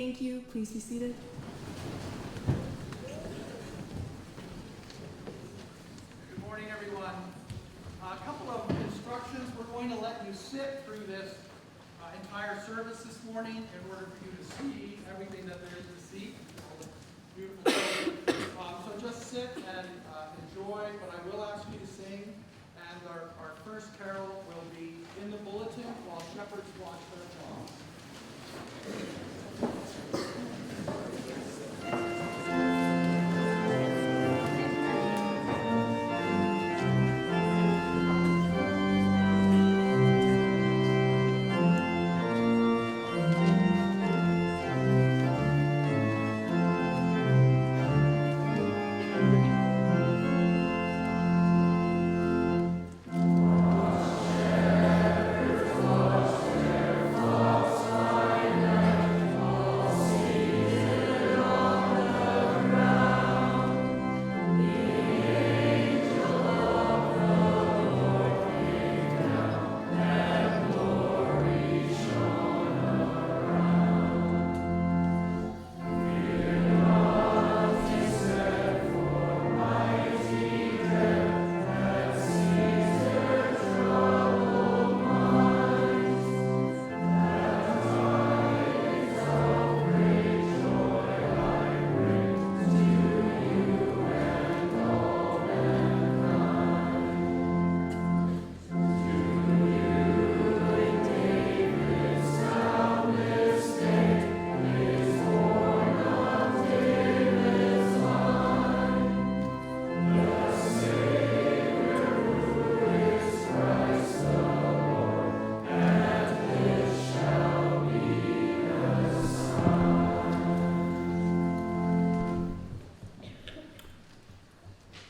Thank you. Please be seated. Good morning, everyone. A couple of instructions. We're going to let you sit through this entire service this morning in order for you to see everything that there is to see. Beautiful children. So just sit and enjoy, but I will ask you to sing. And our first carol will be in the bulletin while shepherds watch their flocks.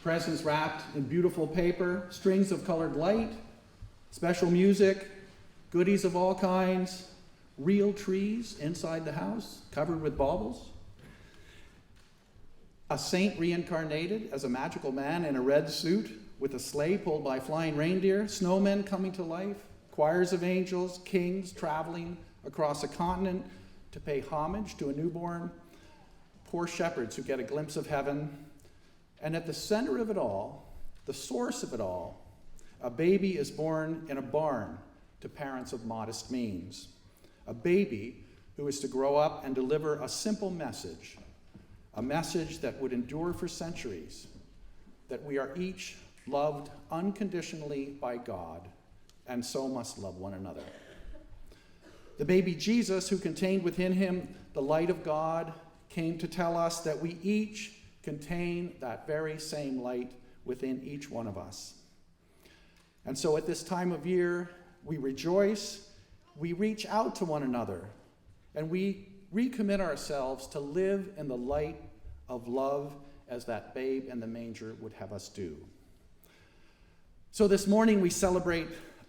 Presents wrapped in beautiful paper, strings of colored light, special music, goodies of all kinds, real trees inside the house covered with baubles, a saint reincarnated as a magical man in a red suit with a sleigh pulled by flying reindeer, snowmen coming to life, choirs of angels, kings traveling across a continent to pay homage to a newborn, poor shepherds who get a glimpse of heaven. And at the center of it all, the source of it all, a baby is born in a barn to parents of modest means. A baby who is to grow up and deliver a simple message, a message that would endure for centuries, that we are each loved unconditionally by God, and so must love one another. The baby Jesus, who contained within him the light of God, came to tell us that we each contain that very same light within each one of us. And so at this time of year, we rejoice, we reach out to one another, and we recommit ourselves to live in the light of love as that babe in the manger would have us do. So this morning we celebrate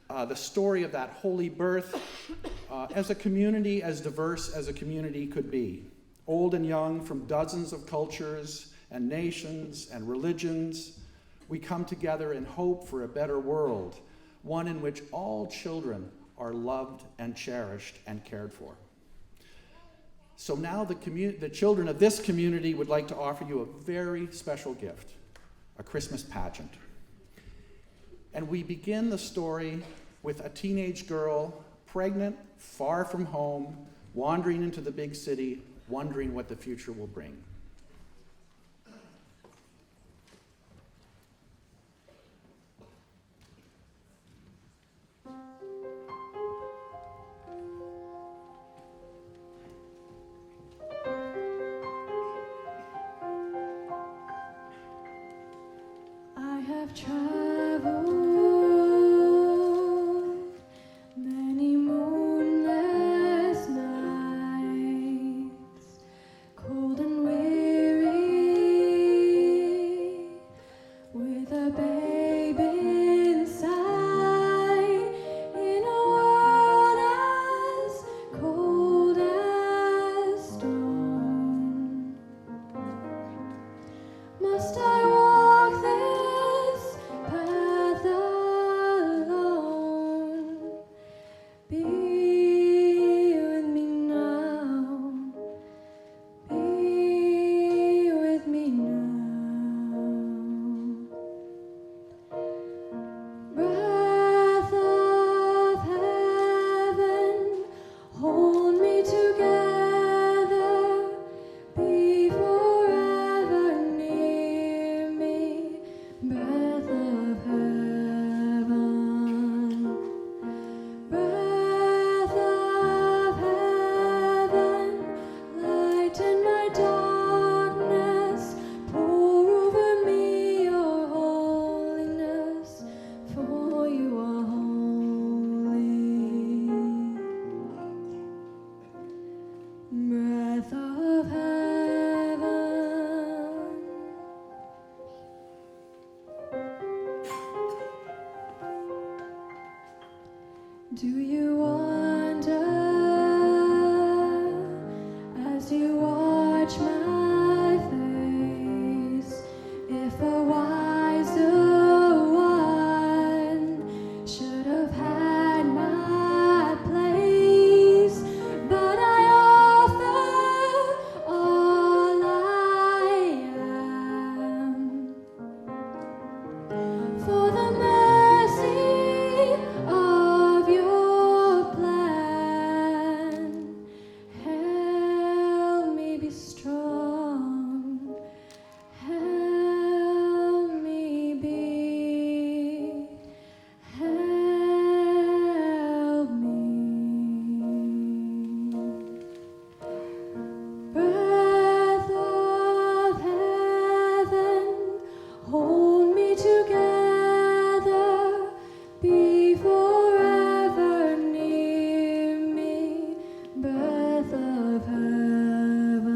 the story of that holy birth as a community as diverse as a community could be. Old and young from dozens of cultures and nations and religions, we come together in hope for a better world, one in which all children are loved and cherished and cared for. So now the children of this community would like to offer you a very special gift, a Christmas pageant. And we begin the story with a teenage girl, pregnant, far from home, wandering into the big city, wondering what the future will bring. I have traveled many moonless nights, cold and weary, with a babe inside, in a world as cold as stone. Must I walk this path Do you wonder as you watch my face if a wiser one should have had my place? But I offer all I am for the mercy of your plan. Help me be strong. Help me be. Help me. Breath of heaven, hold me together, be forever near me. Breath of heaven,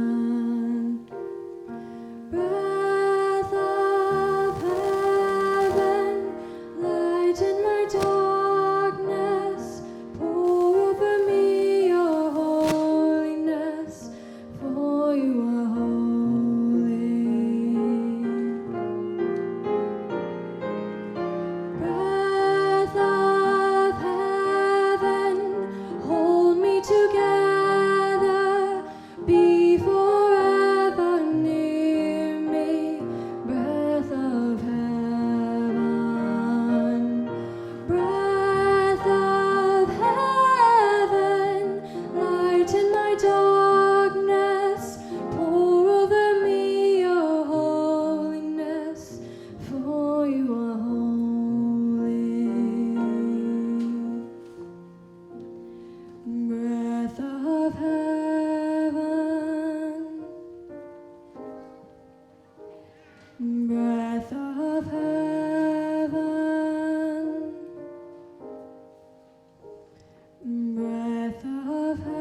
breath of heaven, lighten my darkness, pour over me your holiness, for you are holy. Breath of heaven, hold me together, be forever near me. Breath of heaven, breath of heaven, lighten my darkness, pour over me your holiness, for you are holy. Breath of heaven, breath of heaven, breath of heaven.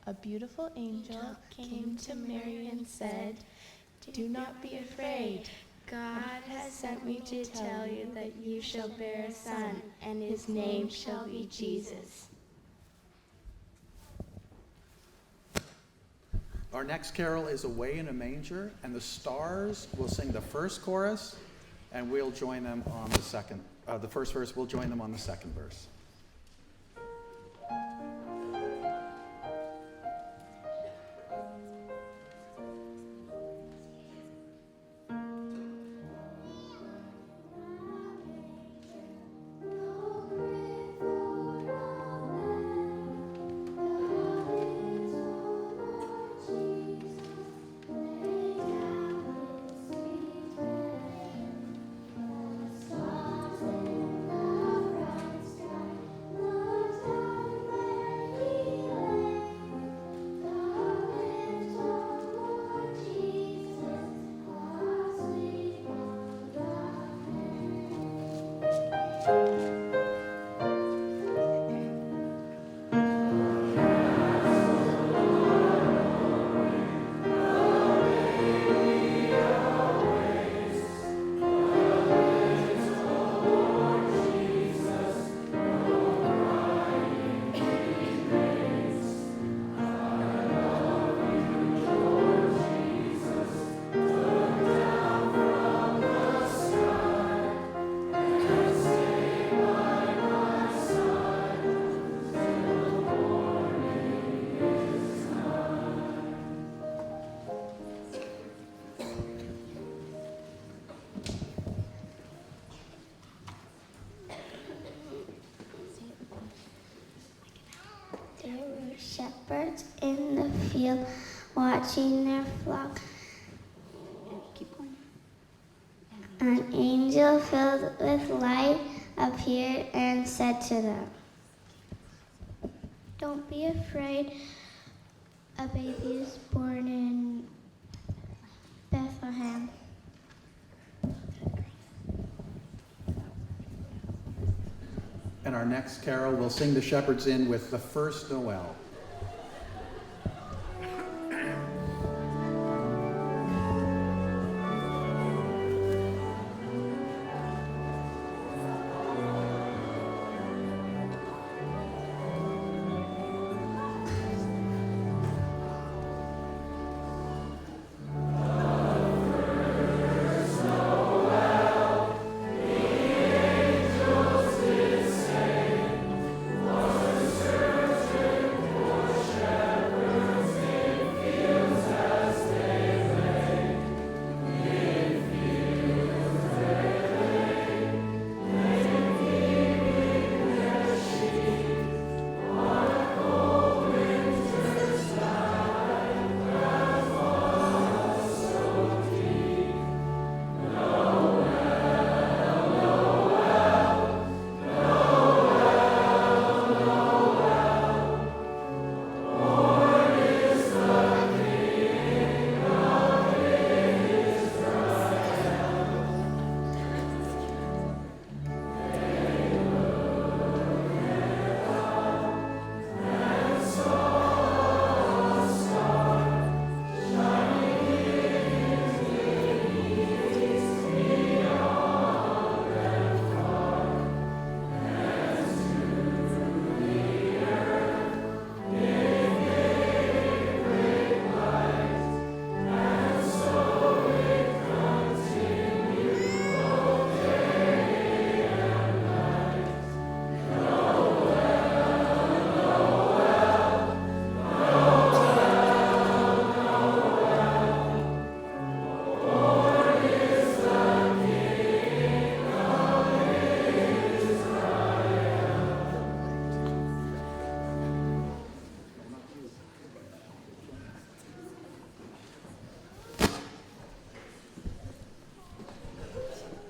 A beautiful angel came to Mary and said, "Do not be afraid. God has sent me to tell you that you shall bear a son, and his name shall be Jesus." Our next carol is Away in a Manger, and the Stars will sing the first chorus, and we'll join them on the second. The first verse, we'll join them on the second verse. Shepherds in the field watching their flock. Keep going. An angel filled with light appeared and said to them, "Don't be afraid. A baby is born in Bethlehem." And our next carol will sing the shepherds in with the first Noel.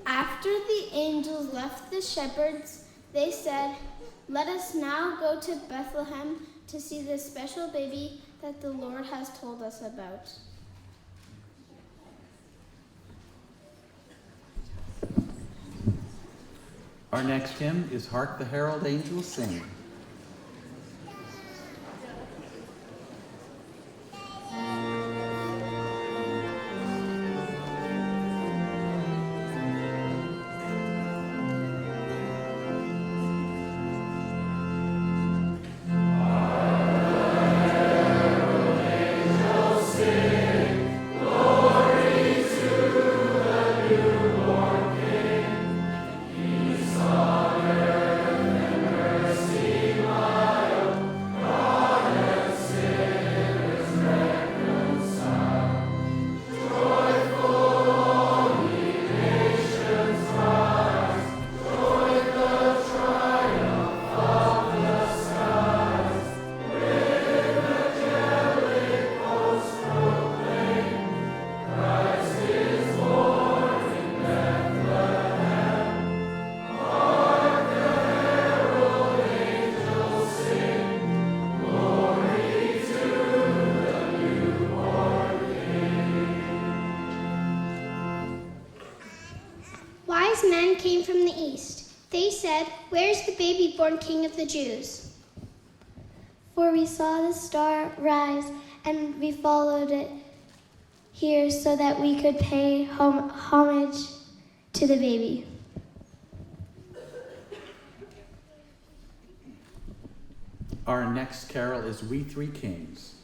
After the angels left the shepherds, they said, "Let us now go to Bethlehem to see this special baby that the Lord has told us about." Our next hymn is Hark the Herald Angels Sing. Wise men came from the east. They said, "Where's the baby born King of the Jews?" "For we saw the star rise, and we followed it here so that we could pay homage to the baby." Our next carol is We Three Kings.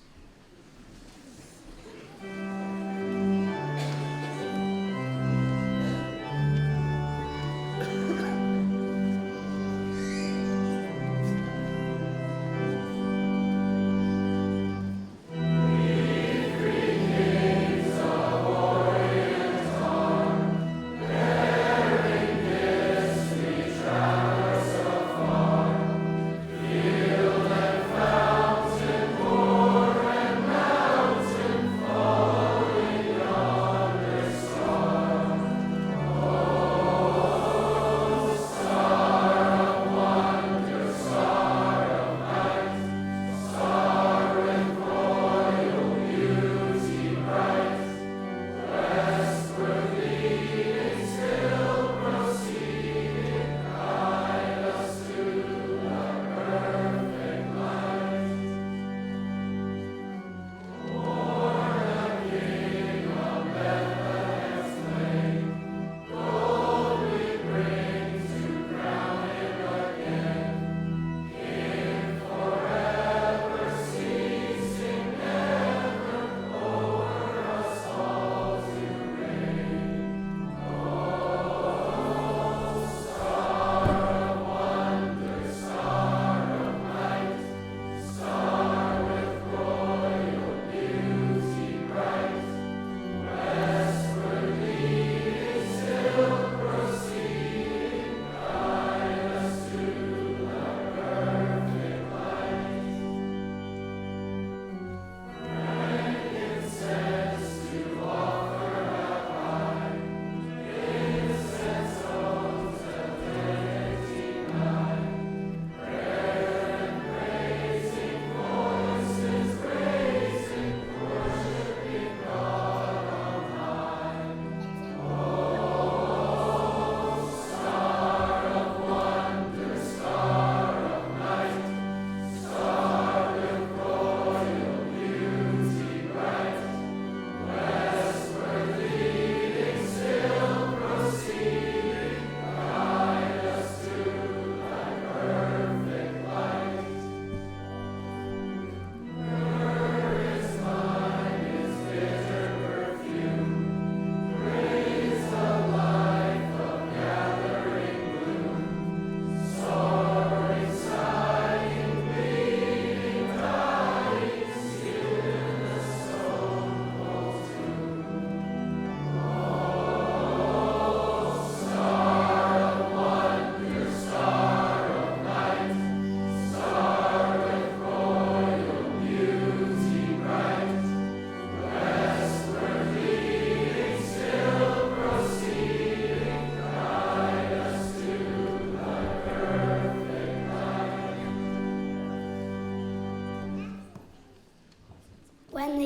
Fountain, moor, and mountain,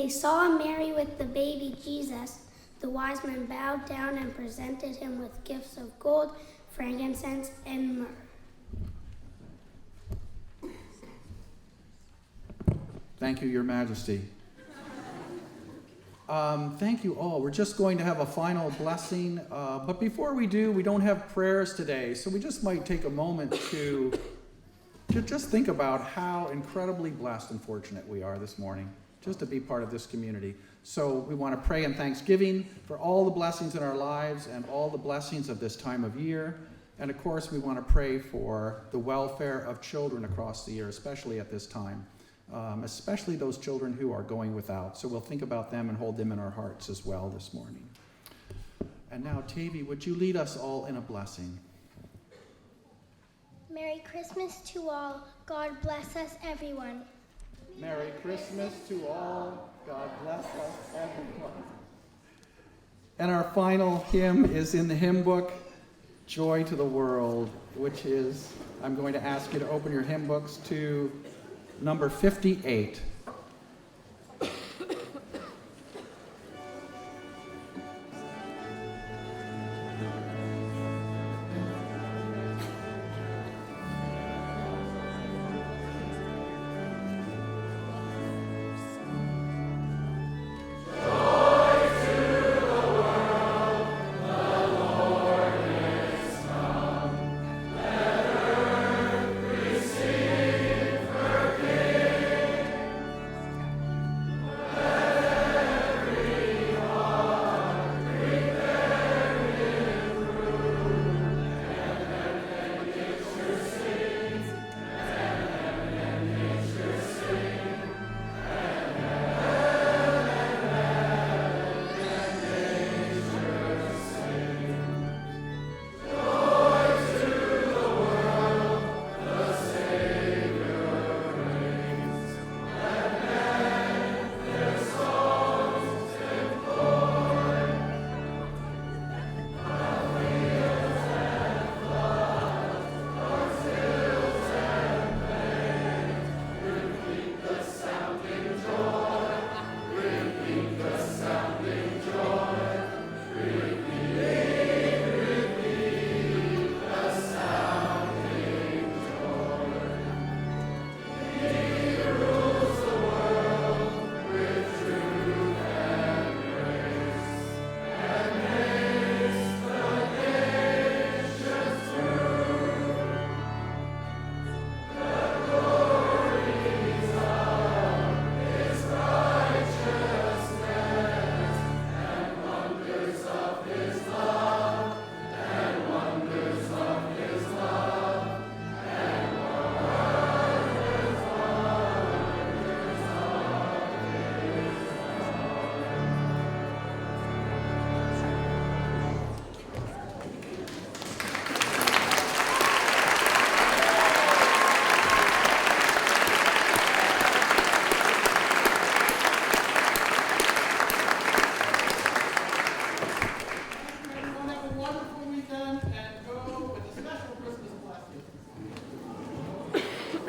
they saw Mary with the baby Jesus, the wise men bowed down and presented him with gifts of gold, frankincense, and myrrh. Thank you, Your Majesty. Thank you all. We're just going to have a final blessing. But before we do, we don't have prayers today. So we just might take a moment to just think about how incredibly blessed and fortunate we are this morning, just to be part of this community. So we want to pray in thanksgiving for all the blessings in our lives and all the blessings of this time of year. And of course, we want to pray for the welfare of children across the year, especially at this time. Especially those children who are going without. So we'll think about them and hold them in our hearts as well this morning. And now, Tavi, would you lead us all in a blessing? Merry Christmas to all. God bless us, everyone. Merry Christmas to all. God bless us, everyone. And our final hymn is in the hymn book, Joy to the World, which is, I'm going to ask you to open your hymn books to number 58.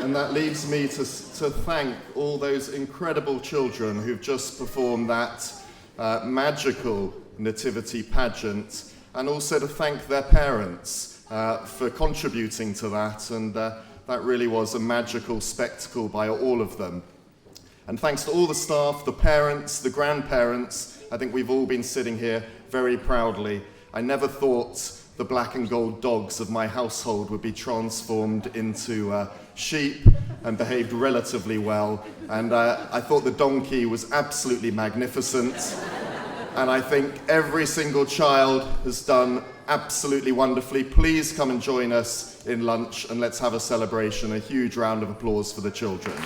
And that leaves me to thank all those incredible children who've just performed that magical nativity pageant, and also to thank their parents for contributing to that, and that really was a magical spectacle by all of them. And thanks to all the staff, the parents, the grandparents, I think we've all been sitting here very proudly. I never thought the black and gold dogs of my household would be transformed into sheep and behaved relatively well. And I thought the donkey was absolutely magnificent. And I think every single child has done absolutely wonderfully. Please come and join us in lunch and let's have a celebration. A huge round of applause for the children.